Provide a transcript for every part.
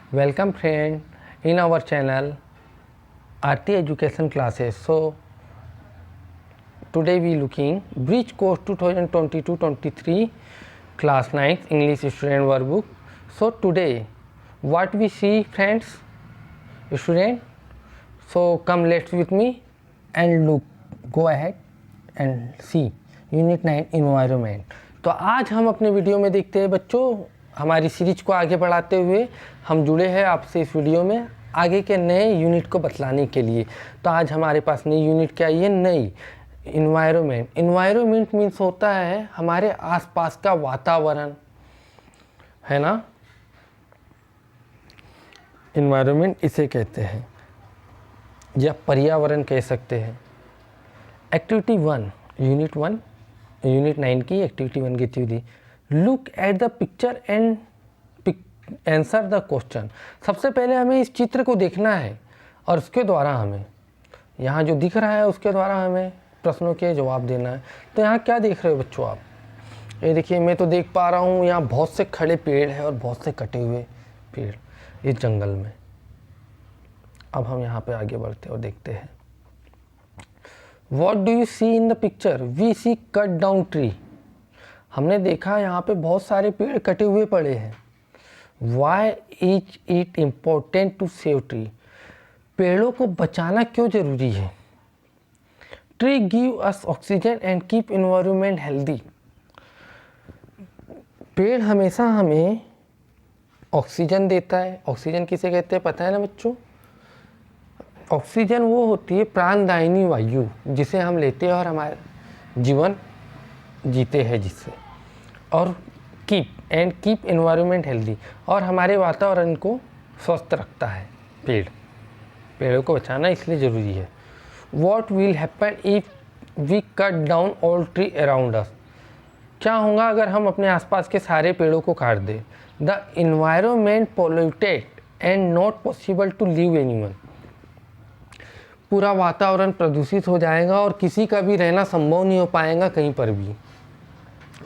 Welcome friend in our channel RT Education Classes. So today we looking Bridge Course 2022-23 Class 9 English Student Workbook. So today what we see friends, student, so come let's with me and look, go ahead and see Unit 9 Environment. तो आज हम अपने video में देखते हैं बच्चों, हमारी series को आगे बढ़ाते हुए हम जुड़े हैं आपसे इस वीडियो में आगे के नए यूनिट को बतलाने के लिए। तो आज हमारे पास नई यूनिट क्या है, नई इन्वायरमेंट। इन्वायरमेंट मीन्स होता है हमारे आसपास का वातावरण, है ना। इन्वायरमेंट इसे कहते हैं या पर्यावरण कह सकते हैं। एक्टिविटी 1 यूनिट 9 की एक्टिविटी 1 की थी, look at the picture and answer the question. सबसे पहले हमें इस चित्र को देखना है और उसके द्वारा हमें यहाँ जो दिख रहा है उसके द्वारा हमें प्रश्नों के जवाब देना है। तो यहाँ क्या देख रहे हो बच्चों आप, ये देखिए मैं तो देख पा रहा हूँ यहाँ बहुत से खड़े पेड़ है और बहुत से कटे हुए पेड़ इस जंगल में। अब हम यहाँ पे आगे बढ़ते और देखते हैं, What do you see in the picture? We see cut down tree. हमने देखा यहाँ पे बहुत सारे पेड़ कटे हुए पड़े हैं। Why is it important to save tree? पेड़ों को बचाना क्यों जरूरी है? Tree give us oxygen and keep environment healthy. पेड़ हमेशा हमें ऑक्सीजन देता है। ऑक्सीजन किसे कहते हैं पता है ना बच्चों? ऑक्सीजन वो होती है प्राणदायिनी वायु जिसे हम लेते हैं और हमारे जीवन जीते हैं जिससे। और कीप एनवायरनमेंट हेल्दी, और हमारे वातावरण को स्वस्थ रखता है। पेड़ों को बचाना इसलिए ज़रूरी है। What will happen if we cut down all tree around us? क्या होगा अगर हम अपने आसपास के सारे पेड़ों को काट दें? The environment polluted and not possible to live anyone. पूरा वातावरण प्रदूषित हो जाएगा और किसी का भी रहना संभव नहीं हो पाएगा कहीं पर भी,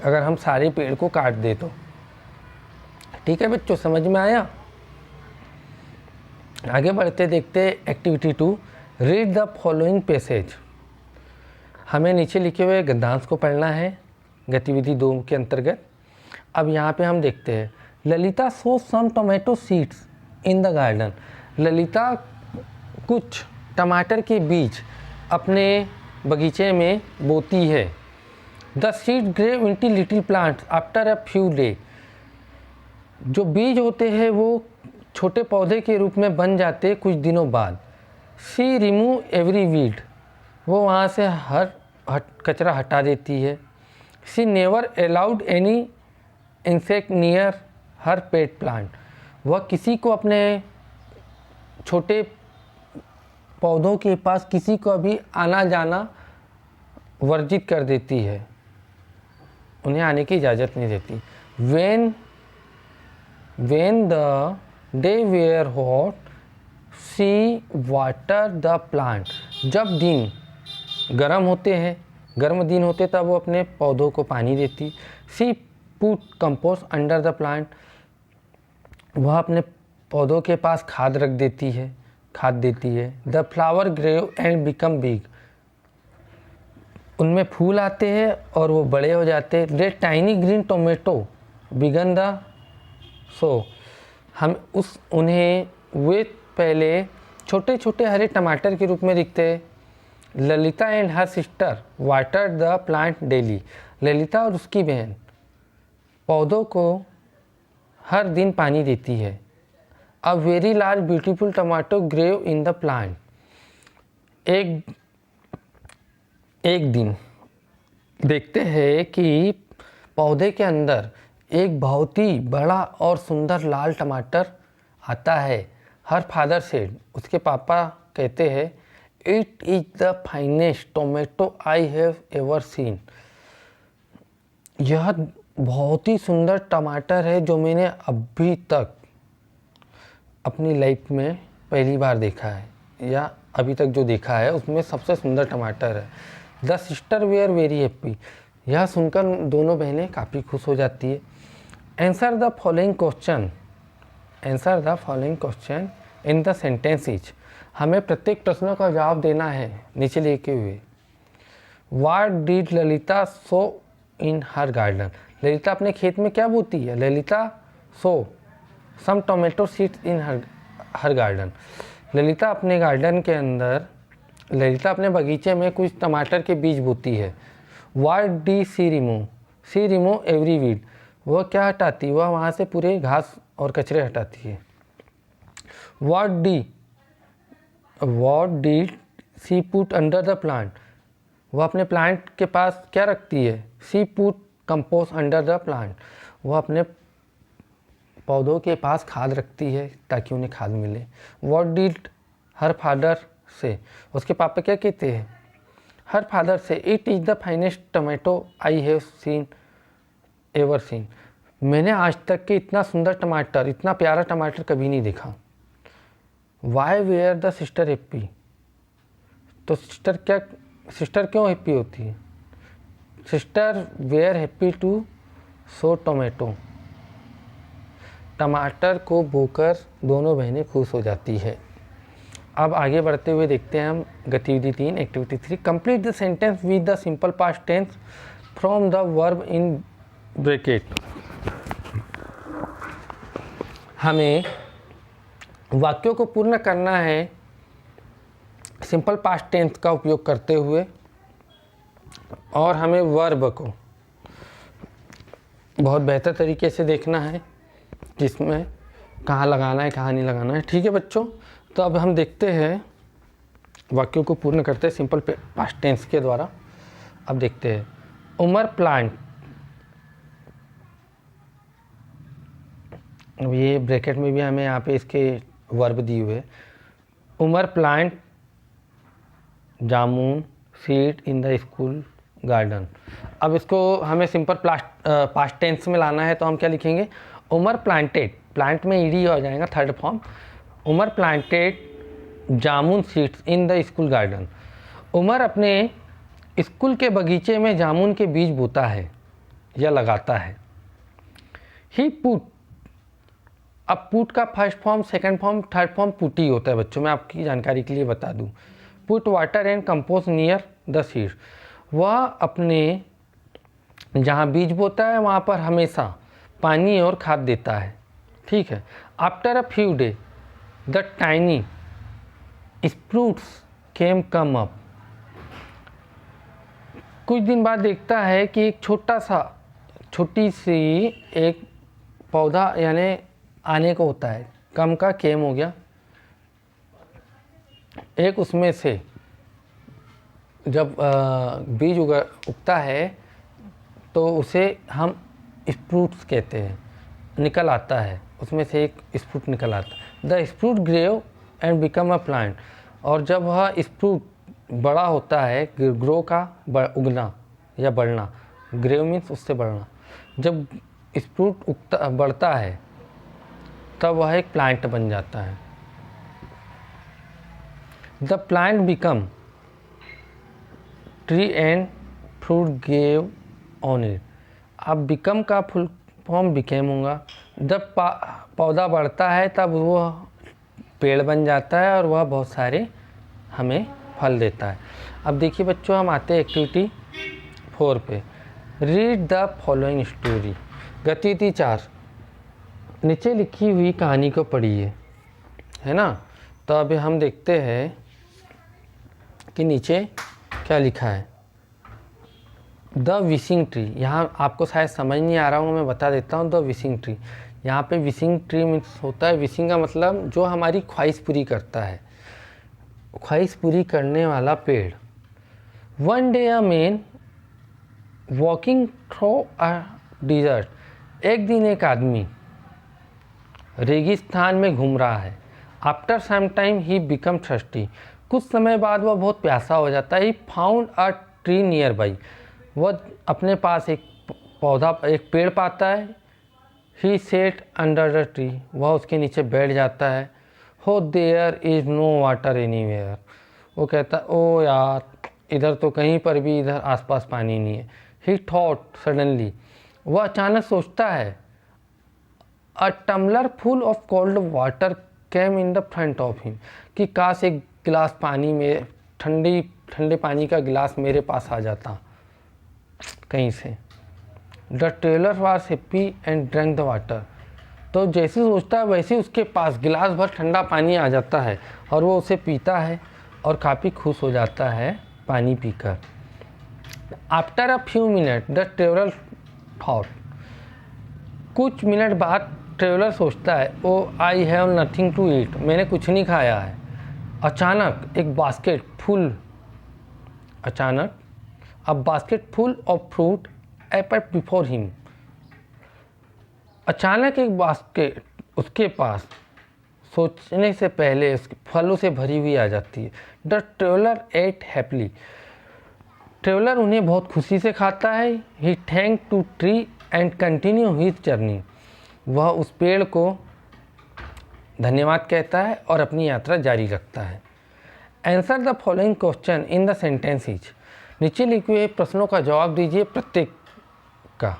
अगर हम सारे पेड़ को काट दे तो। ठीक है बच्चों, समझ में आया? आगे बढ़ते देखते activity 2, read the following passage. हमें नीचे लिखे हुए गद्यांश को पढ़ना है गतिविधि 2 के अंतर्गत। अब यहाँ पे हम देखते हैं, Lalita sow some tomato seeds in the garden. Lalita कुछ टमाटर के बीज अपने बगीचे में बोती है। The seed grew into little plants after a few day. जो बीज होते हैं वो छोटे पौधे के रूप में बन जाते कुछ दिनों बाद। She remove every weed. वो वहाँ से हर कचरा हटा देती है। She never allowed any insect near her pet plant. वह किसी को अपने छोटे पौधों के पास किसी को भी आना जाना वर्जित कर देती है, उन्हें आने की इजाज़त नहीं देती। When the day were hot, she watered the plant. जब दिन गर्म होते हैं, गर्म दिन होते तब वो अपने पौधों को पानी देती। She put compost under the plant. वह अपने पौधों के पास खाद देती है। The flower grew and become big. उनमें फूल आते हैं और वो बड़े हो जाते हैं। The tiny green tomato began the show. हम उन्हें वे पहले छोटे छोटे हरे टमाटर के रूप में दिखते हैं। Lalita and her sister water the plant daily. Lalita और उसकी बहन पौधों को हर दिन पानी देती है। A very large beautiful tomato grew in the plant. एक दिन देखते हैं कि पौधे के अंदर एक बहुत ही बड़ा और सुंदर लाल टमाटर आता है। हर फादर सेड, उसके पापा कहते हैं, it is the finest tomato I have ever seen. यह बहुत ही सुंदर टमाटर है जो मैंने अभी तक अपनी लाइफ में पहली बार देखा है, या अभी तक जो देखा है उसमें सबसे सुंदर टमाटर है। The sister were very happy. यह सुनकर दोनों बहनें काफ़ी खुश हो जाती है। Answer the following question. Answer the following question in the sentence each. हमें प्रत्येक प्रश्नों का जवाब देना है नीचे लिखे हुए। What did Lalita sow in her garden. Lalita अपने खेत में क्या बोती है? Lalita sow some tomato seeds in her garden. Lalita अपने गार्डन के अंदर, ललिता अपने बगीचे में कुछ टमाटर के बीज बोती है। What did she remove? She remove every weed. वह क्या हटाती है? वह वहाँ से पूरे घास और कचरे हटाती है। What did she put under the plant? वह अपने प्लांट के पास क्या रखती है? She put compost under the plant. वह अपने पौधों के पास खाद रखती है ताकि उन्हें खाद मिले। व्हाट डिड हर फादर से? उसके पापा क्या कहते हैं? हर फादर से it is the finest tomato I have seen ever seen. मैंने आज तक के इतना सुंदर टमाटर, इतना प्यारा टमाटर कभी नहीं देखा। Why were the sister happy? तो सिस्टर क्यों हैप्पी होती है? Sister were happy to sow tomato. टमाटर को बोकर दोनों बहनें खुश हो जाती है। अब आगे बढ़ते हुए देखते हैं हम गतिविधि 3 activity 3। Complete the sentence with the simple past tense from the verb in bracket. हमें वाक्यों को पूर्ण करना है सिंपल पास्ट टेंस का उपयोग करते हुए, और हमें वर्ब को बहुत बेहतर तरीके से देखना है जिसमें कहाँ लगाना है कहाँ नहीं लगाना है। ठीक है बच्चों, तो अब हम देखते हैं वाक्यों को पूर्ण करते हैं सिंपल पास्ट टेंस के द्वारा। अब देखते हैं उमर प्लांट। अब ये ब्रैकेट में भी हमें यहाँ पे इसके वर्ब दिए हुए। Umar plant jamun seed in the school garden. अब इसको हमें सिंपल पास्ट टेंस में लाना है, तो हम क्या लिखेंगे? उमर प्लांटेड, प्लांट में ईडी हो जाएगा third form. Umar planted jamun seeds in the school garden. Umar अपने स्कूल के बगीचे में जामुन के बीज बोता है या लगाता है। ही पुट, अब पुट का first form, second form, third form put ही होता है बच्चों, मैं आपकी जानकारी के लिए बता दूं। Put water and compost near the seeds. वह अपने जहाँ बीज बोता है वहाँ पर हमेशा पानी और खाद देता है। ठीक है। After a few day the tiny sprouts came come up. कुछ दिन बाद देखता है कि एक छोटी सी एक पौधा यानी आने को होता है, कम का केम हो गया, एक उसमें से जब बीज उगता है तो उसे हम स्प्रूट्स कहते हैं, निकल आता है, उसमें से एक स्प्रूट निकल आता है। The sprout grew and become a plant. और जब वह स्प्रूट बड़ा होता है, ग्रो का उगना या बढ़ना, ग्रेव मीन्स उससे बढ़ना, जब स्प्रूट बढ़ता है तब वह एक प्लांट बन जाता है। The plant become tree and fruit gave on it. अब बिकम का फुल फॉर्म बिकेम होगा। जब पौधा बढ़ता है तब वह पेड़ बन जाता है और वह बहुत सारे हमें फल देता है। अब देखिए बच्चों, हम आते हैं एक्टिविटी 4 पे। Read the following story. गतिविधि 4, नीचे लिखी हुई कहानी को पढ़िए, है ना। तो अभी हम देखते हैं कि नीचे क्या लिखा है। द विशिंग ट्री, यहाँ आपको शायद समझ नहीं आ रहा हूँ, मैं बता देता हूँ। द विशिंग ट्री, यहाँ पे विशिंग ट्री मीन्स होता है, विशिंग का मतलब जो हमारी ख्वाहिश पूरी करता है, ख्वाहिश पूरी करने वाला पेड़। One day a man walking through a desert. एक दिन एक आदमी रेगिस्तान में घूम रहा है। After some time he become thirsty. कुछ समय बाद वह बहुत प्यासा हो जाता है। He found a tree nearby. वह अपने पास एक पेड़ पाता है। He set under the tree. वह उसके नीचे बैठ जाता है। Oh there is no water anywhere. वो कहता है ओ यार, इधर तो कहीं पर भी इधर आसपास पानी नहीं है। He thought suddenly. वह अचानक सोचता है a tumbler full of cold water came in the front of him, कि काश एक गिलास पानी में ठंडे पानी का गिलास मेरे पास आ जाता कहीं से। The traveller was happy and drank the water, तो जैसे सोचता है वैसे उसके पास गिलास भर ठंडा पानी आ जाता है और वो उसे पीता है और काफ़ी खुश हो जाता है पानी पीकर। After a few minute the traveller thought, कुछ मिनट बाद ट्रेवलर सोचता है, oh I have nothing to eat, मैंने कुछ नहीं खाया है। अचानक एक basket full of fruit appeared before him, अचानक एक बास्केट उसके पास सोचने से पहले फलों से भरी हुई आ जाती है। The traveller ate happily, traveller उन्हें बहुत खुशी से खाता है। He thank to tree and continue his journey, वह उस पेड़ को धन्यवाद कहता है और अपनी यात्रा जारी रखता है। Answer the following question in the sentences, नीचे लिखे हुए प्रश्नों का जवाब दीजिए प्रत्येक का।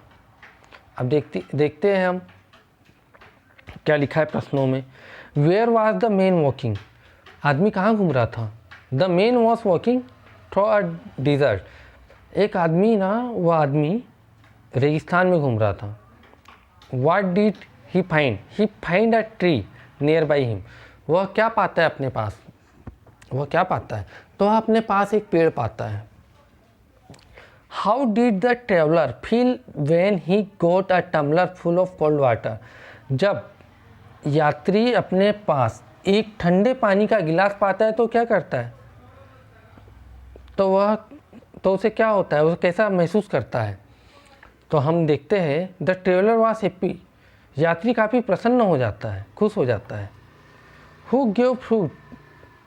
अब देखते हैं हम क्या लिखा है प्रश्नों में। Where was the man walking, आदमी कहाँ घूम रहा था। The man was walking through a desert, एक आदमी वह आदमी रेगिस्तान में घूम रहा था। What did he find? He find a tree nearby him. वह क्या पाता है अपने पास, वह क्या पाता है, तो वह अपने पास एक पेड़ पाता है। How did the traveler feel when he got a tumbler full of cold water? जब यात्री अपने पास एक ठंडे पानी का गिलास पाता है तो क्या करता है, तो उसे क्या होता है, उसे कैसा महसूस करता है। तो हम देखते हैं द ट्रेवलर वॉज हैप्पी, यात्री काफ़ी प्रसन्न हो जाता है, खुश हो जाता है। Who give fruit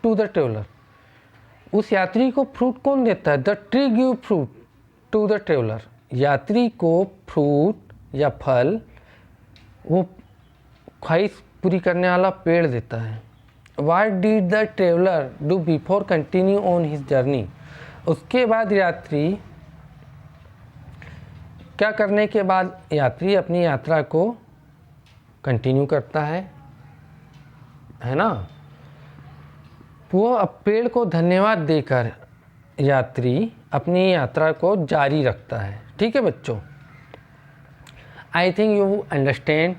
to the traveller, उस यात्री को फ्रूट कौन देता है। The tree give fruit to the traveller, यात्री को फ्रूट या फल वो ख्वाहिश पूरी करने वाला पेड़ देता है। What did the traveller do before continue on his journey, उसके बाद यात्री क्या करने के बाद यात्री अपनी यात्रा को कंटिन्यू करता है ना। वो अब पेड़ को धन्यवाद देकर यात्री अपनी यात्रा को जारी रखता है। ठीक है बच्चों, आई थिंक यू अंडरस्टैंड।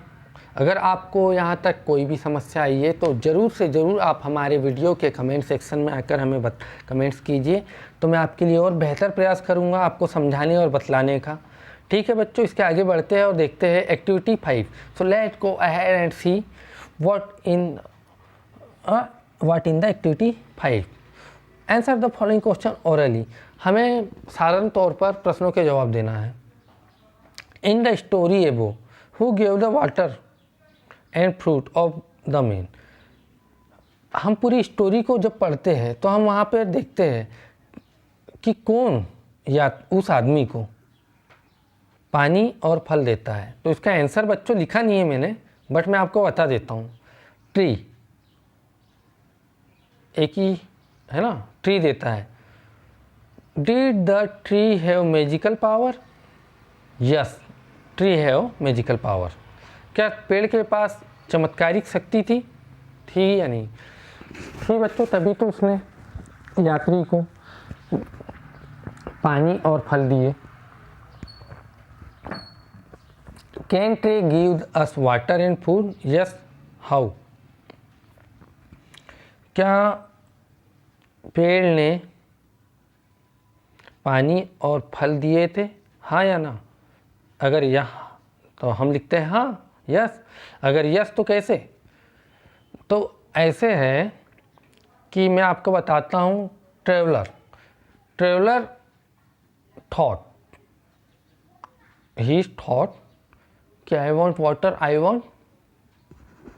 अगर आपको यहाँ तक कोई भी समस्या आई है तो ज़रूर से ज़रूर आप हमारे वीडियो के कमेंट सेक्शन में आकर हमें कमेंट्स कीजिए, तो मैं आपके लिए और बेहतर प्रयास करूँगा आपको समझाने और बतलाने का। ठीक है बच्चों, इसके आगे बढ़ते हैं और देखते हैं activity 5। So let's go ahead and see what in the activity 5। Answer the following question orally, हमें साधारण तौर पर प्रश्नों के जवाब देना है। इन द स्टोरी एबो who give the water and fruit of the man, हम पूरी स्टोरी को जब पढ़ते हैं तो हम वहाँ पर देखते हैं कि कौन या उस आदमी को पानी और फल देता है। तो इसका आंसर बच्चों लिखा नहीं है मैंने, बट मैं आपको बता देता हूँ। ट्री, एक ही है ना, ट्री देता है। Did the tree have magical power, yes tree have magical power, क्या पेड़ के पास चमत्कारिक शक्ति थी या नहीं थी बच्चों, तभी तो उसने यात्री को पानी और फल दिए। Can tree give us water and food, yes how, क्या पेड़ ने पानी और फल दिए थे, हाँ या ना। अगर यह तो हम लिखते हैं हाँ यस, अगर यस तो कैसे, तो ऐसे है कि मैं आपको बताता हूँ। ट्रेवलर थॉट कि I want water, I want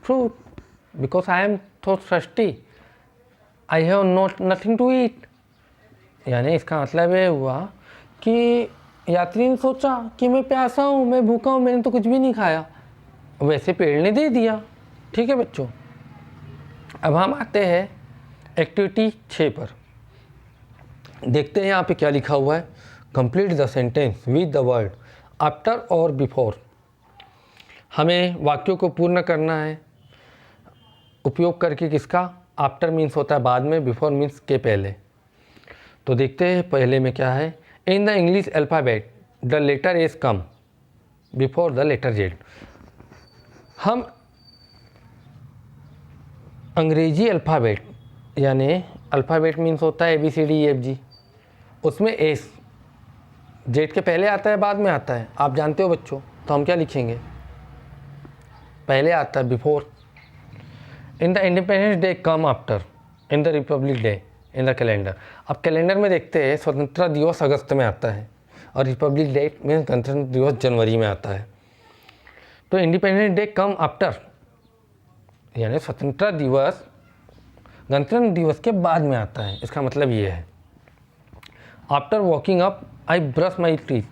fruit because I am so thirsty, I have nothing to eat. यानी इसका मतलब ये हुआ कि यात्री ने सोचा कि मैं प्यासा हूँ, मैं भूखा हूँ, मैंने तो कुछ भी नहीं खाया, वैसे पेड़ ने दे दिया। ठीक है बच्चों, अब हम आते हैं एक्टिविटी 6 पर। देखते हैं यहाँ पे क्या लिखा हुआ है। Complete the sentence with the word after और बिफोर। हमें वाक्यों को पूर्ण करना है उपयोग करके किसका, आफ्टर मीन्स होता है बाद में, बिफोर मीन्स के पहले। तो देखते हैं पहले में क्या है। In the English alphabet the letter S come before the letter Z. हम अंग्रेजी अल्फ़ाबेट यानी अल्फ़ाबेट मीन्स होता है ABCDEFG, उसमें एस जेड के पहले आता है बाद में आता है, आप जानते हो बच्चों। तो हम क्या लिखेंगे, पहले आता है before. In the independence day come after, in the Republic day in the calendar. अब कैलेंडर में देखते हैं स्वतंत्रता दिवस अगस्त में आता है और रिपब्लिक डे मीन्स गणतंत्र दिवस जनवरी में आता है। तो इंडिपेंडेंस डे कम आफ्टर यानी स्वतंत्रता दिवस गणतंत्र दिवस के बाद में आता है, इसका मतलब ये है। After walking up I brush my teeth,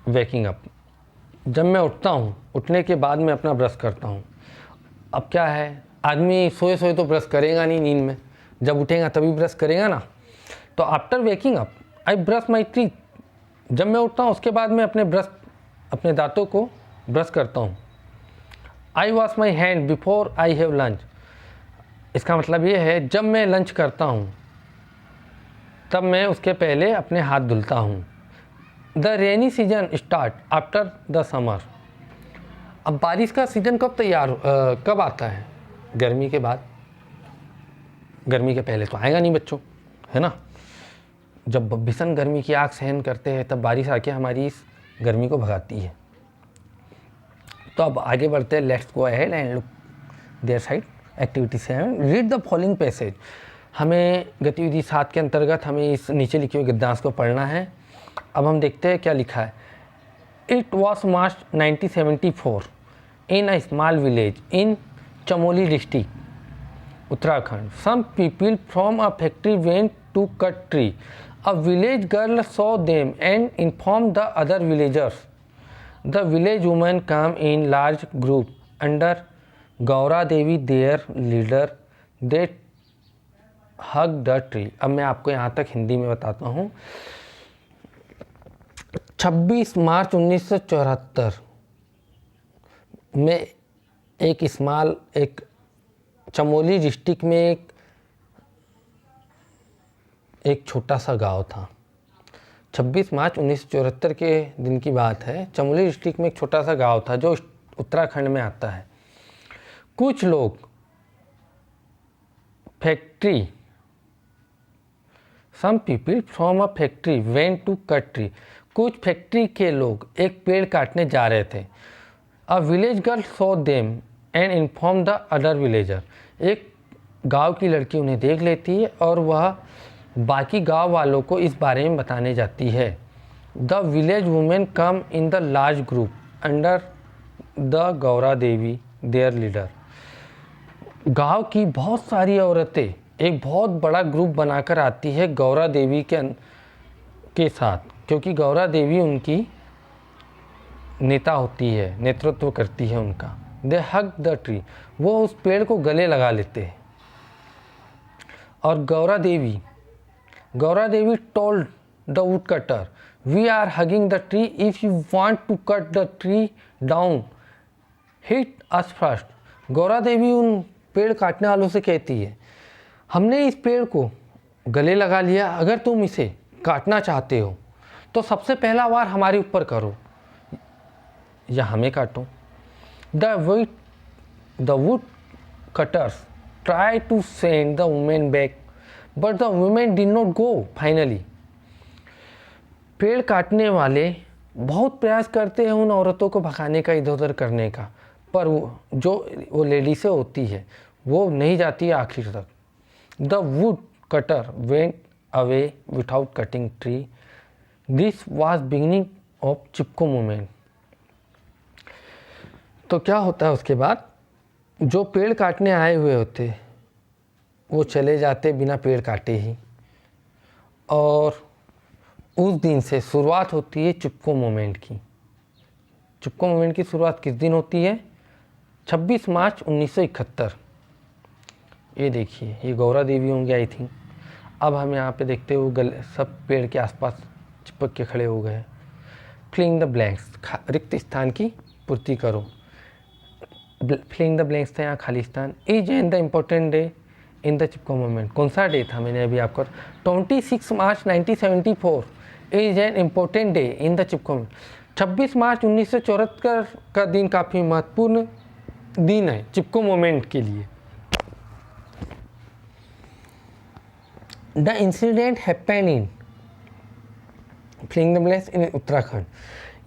waking up, जब मैं उठता हूँ उठने के बाद मैं अपना ब्रश करता हूँ। अब क्या है, आदमी सोए सोए तो ब्रश करेगा नहीं, नींद में जब उठेगा तभी ब्रश करेगा ना। तो after waking up I brush my teeth, जब मैं उठता हूँ उसके बाद मैं अपने दांतों को ब्रश करता हूँ। I wash my hand before I have lunch, इसका मतलब ये है जब मैं लंच करता हूँ तब मैं उसके पहले अपने हाथ धुलता हूँ। The rainy season start after the summer, अब बारिश का सीज़न कब आता है, गर्मी के बाद, गर्मी के पहले तो आएगा नहीं बच्चों, है ना। जब भीषण गर्मी की आग सहन करते हैं तब बारिश आके हमारी इस गर्मी को भगाती है। तो अब आगे बढ़ते हैं, let's go ahead and look their side. Activity 7, read the following passage. हमें गतिविधि 7 के अंतर्गत हमें इस नीचे लिखे हुए गद्यांश को पढ़ना है। अब हम देखते हैं क्या लिखा है। It was March 1974 in a small village in Chamoli district Uttarakhand. Some people from a factory went to cut tree. A village girl saw them and inform the other villagers. The village women come in large group under Gaura Devi their leader. They hug the tree. अब मैं आपको यहाँ तक हिंदी में बताता हूँ। 26 मार्च 1974 में एक चमोली डिस्ट्रिक्ट में एक छोटा सा गांव था। 26 मार्च 1974 के दिन की बात है। चमोली डिस्ट्रिक्ट में एक छोटा सा गांव था जो उत्तराखंड में आता है। कुछ लोग factory, some people from a factory went to cut tree, कुछ फैक्ट्री के लोग एक पेड़ काटने जा रहे थे। A village girl saw them and inform the other villager, एक गांव की लड़की उन्हें देख लेती है और वह बाकी गांव वालों को इस बारे में बताने जाती है। The village women come in the large group under the Gaura Devi their leader. गांव की बहुत सारी औरतें एक बहुत बड़ा ग्रुप बनाकर आती है गौरा देवी के साथ, क्योंकि गौरा देवी उनकी नेता होती है, नेतृत्व करती है उनका। दे हग द ट्री, वो उस पेड़ को गले लगा लेते हैं। और Gaura Devi told the woodcutter, we are hugging the tree, if you want to cut the tree down hit us first. Gaura Devi उन पेड़ काटने वालों से कहती है, हमने इस पेड़ को गले लगा लिया, अगर तुम इसे काटना चाहते हो तो सबसे पहला वार हमारे ऊपर करो या हमें काटो। The wood cutters try to send the women back but the women did not go finally. पेड़ काटने वाले बहुत प्रयास करते हैं उन औरतों को भगाने का, इधर उधर करने का, पर वो लेडीसें होती है वो नहीं जाती है आखिर तक। The wood cutter went away without cutting tree, this was beginning of Chipko movement. तो क्या होता है उसके बाद, जो पेड़ काटने आए हुए होते वो चले जाते बिना पेड़ काटे ही, और उस दिन से शुरुआत होती है चिपको मूवमेंट की। चिपको मूवमेंट की शुरुआत किस दिन होती है? 26 मार्च 1971। ये देखिए, ये गौरा देवी होंगे आई थिंक। अब हम यहाँ पे देखते हो सब पेड़ के आसपास चिपक के खड़े हो गए। फिलिंग द ब्लैंक्स, रिक्त स्थान की पूर्ति करो। फिलिंग द ब्लैंक्स था यहाँ Khalistan. Is an the important day in the Chipko movement, कौन सा डे था, मैंने अभी आपको 26 मार्च 1974 is an important day in the Chipko movement. 26 मार्च 1974 का दिन काफ़ी महत्वपूर्ण दिन है चिपको मूवमेंट के लिए। The incident happened in filling the blanks in Uttarakhand.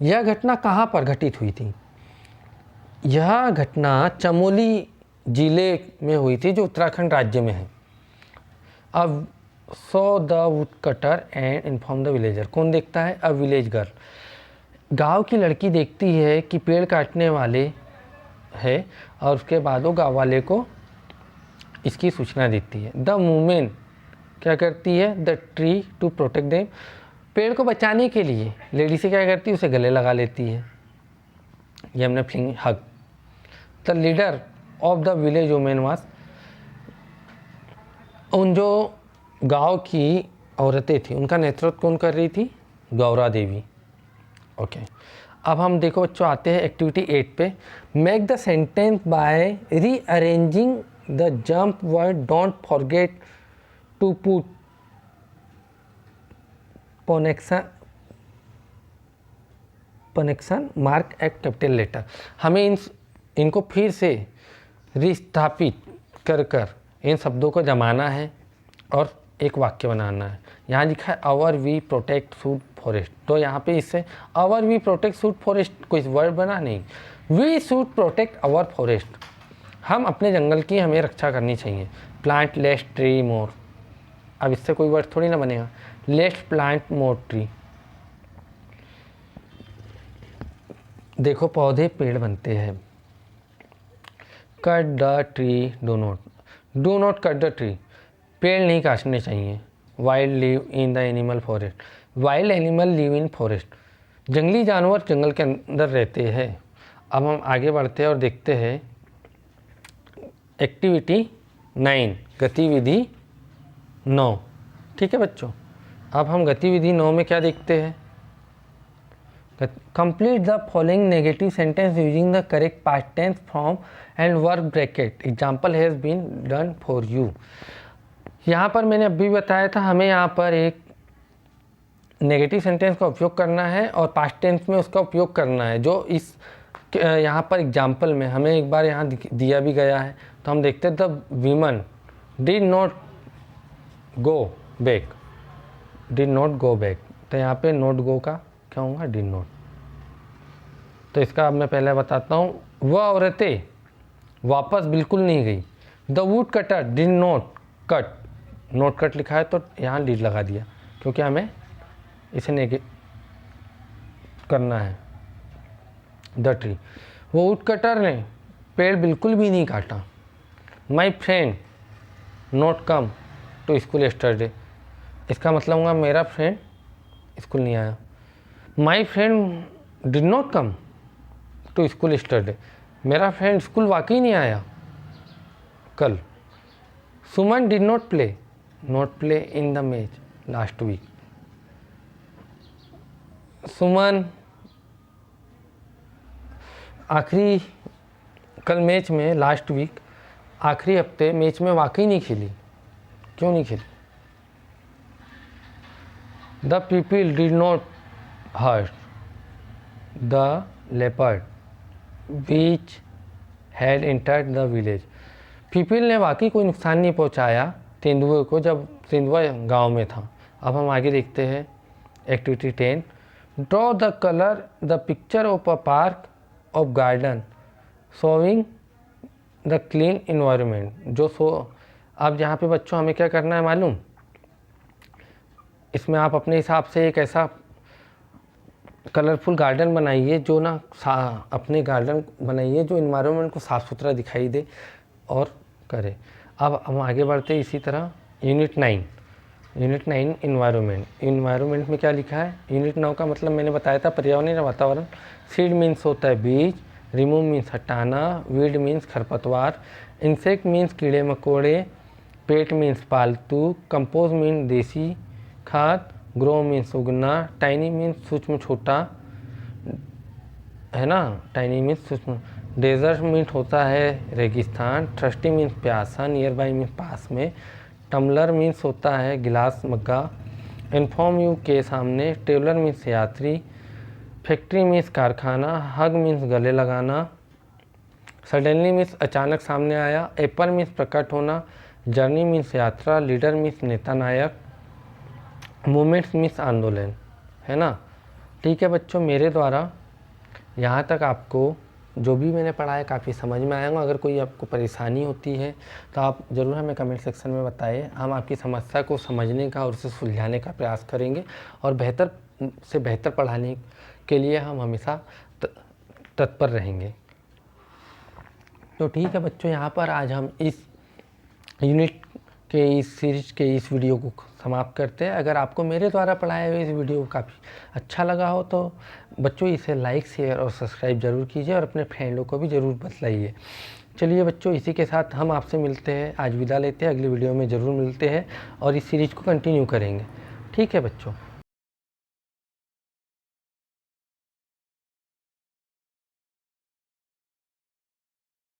यह घटना कहाँ पर घटित हुई थी? यह घटना चमोली जिले में हुई थी जो उत्तराखंड राज्य में है। अब so the wood cutter and inform the villager, कौन देखता है? अ विलेज गर्ल, गांव की लड़की देखती है कि पेड़ काटने वाले है और उसके बाद वो गांव वाले को इसकी सूचना देती है। द वुमेन क्या करती है? The tree to protect them, पेड़ को बचाने के लिए लेडी से क्या करती है? उसे गले लगा लेती है। ये हमने fling hug. The leader of the village women was, उन जो गांव की औरतें थी उनका नेतृत्व कौन कर रही थी? गौरा देवी। ओके, अब हम देखो बच्चों आते हैं एक्टिविटी 8 पे। Make the sentence by rearranging the jump word, don't forget to put punctuation mark at capital letter. हमें इनको फिर से रिस्थापित कर इन शब्दों को जमाना है और एक वाक्य बनाना है। यहाँ लिखा है our we protect should forest, तो यहाँ पे इससे our we protect should forest कोई वर्ड बना नहीं, we should protect our forest, हम अपने जंगल की हमें रक्षा करनी चाहिए। प्लांट लेस ट्री मोर, अब इससे कोई वर्ड थोड़ी ना बनेगा, लेट्स प्लांट मोर ट्री। देखो पौधे पेड़ बनते हैं। Cut the tree do not cut the tree, पेड़ नहीं काटने चाहिए। Wild live in the animal forest, wild animal live in forest, जंगली जानवर जंगल के अंदर रहते हैं। अब हम आगे बढ़ते हैं और देखते हैं एक्टिविटी 9, गतिविधि 9। ठीक है बच्चों, अब हम गतिविधि 9 में क्या देखते हैं? Complete the following negative sentence using the correct past tense form and verb bracket, example has been done for you. यहाँ पर मैंने अभी बताया था हमें यहाँ पर एक नेगेटिव सेंटेंस का उपयोग करना है और पास्ट टेंस में उसका उपयोग करना है, जो इस यहाँ पर एग्जाम्पल में हमें एक बार यहाँ दिया भी गया है। तो हम देखते हैं the women did not go back, did not go back, तो यहाँ पे नॉट गो का क्या होगा? Did not. तो इसका अब मैं पहले बताता हूँ, वह औरतें वापस बिल्कुल नहीं गई। The wood cutter did not cut, not cut लिखा है तो यहाँ डिड लगा दिया क्योंकि हमें इसे नेगे करना है। द ट्री, वो वुड कटर ने पेड़ बिल्कुल भी नहीं काटा। My friend not come to school yesterday, इसका मतलब होगा मेरा फ्रेंड स्कूल नहीं आया। My friend did not come to school yesterday, मेरा फ्रेंड स्कूल वाकई नहीं आया कल। Suman did not play in the match last week, Suman आखिरी कल मैच में, लास्ट वीक आखिरी हफ्ते मैच में वाकई नहीं खेली। क्यों नहीं खेली? The people did not hurt the leopard which had entered the village, people ने वाकई कोई नुकसान नहीं पहुंचाया तेंदुए को जब तेंदुआ गांव में था। अब हम आगे देखते हैं activity 10, draw the colour the picture of a park of garden showing the clean environment, जो अब यहाँ पे बच्चों हमें क्या करना है मालूम? इसमें आप अपने हिसाब से एक ऐसा कलरफुल गार्डन बनाइए जो ना अपने गार्डन बनाइए जो इन्वायरमेंट को साफ़ सुथरा दिखाई दे और करे। अब हम आगे बढ़ते इसी तरह यूनिट 9 इन्वायरमेंट में क्या लिखा है? यूनिट 9 का मतलब मैंने बताया था पर्यावरण या वातावरण। सीड मीन्स होता है बीज, रिमूव मीन्स हटाना, वीड मीन्स खरपतवार, इंसेक्ट मीन्स कीड़े मकोड़े, पेट मीन्स पालतू, कंपोज मीन्स देसी खाद, ग्रो मीन्स उगना, टाइनी मीन्स सूक्ष्म छोटा, है ना। टाइनी मीन्स डेजर्ट मीन्स होता है रेगिस्तान, थर्स्टी मीन्स प्यासा, नियर बाई मीन्स पास में, टम्बलर मीन्स होता है गिलास मग्गा, इन्फॉर्म यू के सामने, ट्रेवलर मीन्स यात्री, फैक्ट्री मीन्स कारखाना, हग मीन्स गले लगाना, सडनली मीन्स अचानक सामने आया, एपर मीन्स प्रकट होना, जर्नी मीन्स यात्रा, लीडर मीन्स नेता नायक, मूवमेंट्स मीन्स आंदोलन, है ना। ठीक है बच्चों, मेरे द्वारा यहाँ तक आपको जो भी मैंने पढ़ा है काफ़ी समझ में आएगा। अगर कोई आपको परेशानी होती है तो आप ज़रूर हमें कमेंट सेक्शन में बताइए। हम आपकी समस्या को समझने का और उसे सुलझाने का प्रयास करेंगे और बेहतर से बेहतर पढ़ाने के लिए हम हमेशा तत्पर रहेंगे। तो ठीक है बच्चों, यहाँ पर आज हम इस यूनिट के इस सीरीज के इस वीडियो को समाप्त करते हैं। अगर आपको मेरे द्वारा पढ़ाए हुए इस वीडियो को काफ़ी अच्छा लगा हो तो बच्चों इसे लाइक, शेयर और सब्सक्राइब ज़रूर कीजिए और अपने फ्रेंडों को भी ज़रूर बतलाइए। चलिए बच्चों, इसी के साथ हम आपसे मिलते हैं, आज विदा लेते हैं। अगली वीडियो में ज़रूर मिलते हैं और इस सीरीज़ को कंटिन्यू करेंगे। ठीक है बच्चों।